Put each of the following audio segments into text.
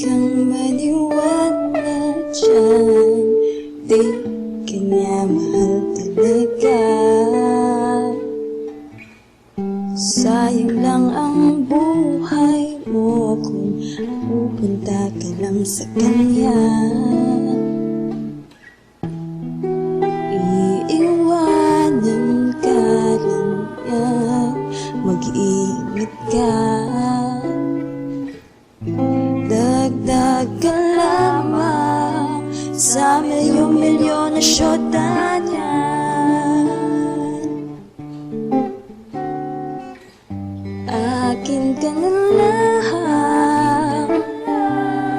kang maniwala dyan, di ka niya mahal talaga. Sayang lang ang buhay mo kung pupunta ka lang sa kanya. Iiwanan ka lang niya, mag-iingat ka. Dagdag ka lamang sa milyon-milyon na syota niya. Akin ka na lang,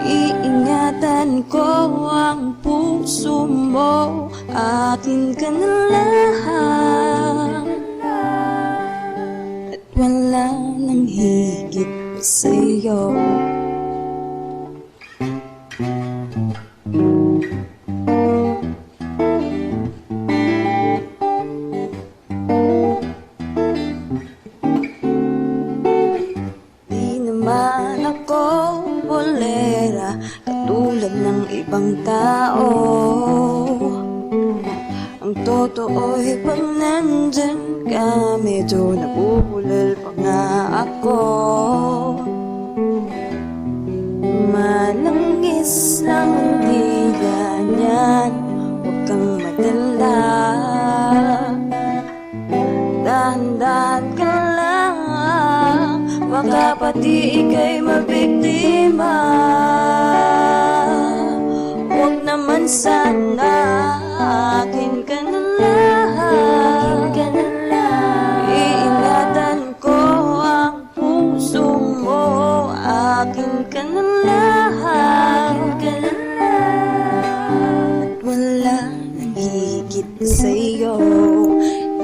iingatan ko ang puso mo. Akin ka na lang, at wala nang higit pa sa'yo. Ako bolera katulad ng ibang tao. Ang totoo'y pag nandyan ka, medyo nabubulol pa nga ako. Malangis lang ang tila niyan, huwag kang madala. Dahan-dahan ka lang, baka pati ika'y mabiktima. Huwag naman sana, akin ka na lang. Iingatan ko ang puso mo. Akin ka na lang, at wala nang higit sa'yo.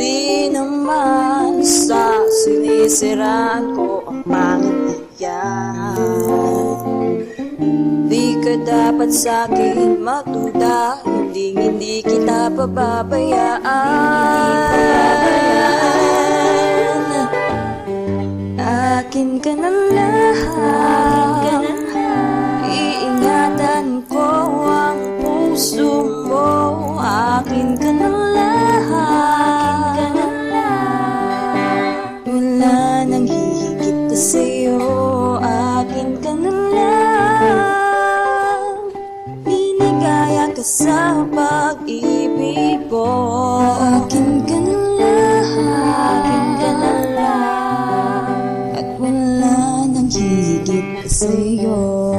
Di naman sa sinisiraan ko ang pangit yan. Di ka dapat sa'kin magduda, hindi kita pababayaan. Akin ka na lang, iingatan ko ang puso mo. Akin ka na lang, wala nang hihigit pa sa'yo. Akin ka na lang, binigaya ka sa pag-ibig ko. Akin ka na lang, at wala nang hihigit pa sa'yo.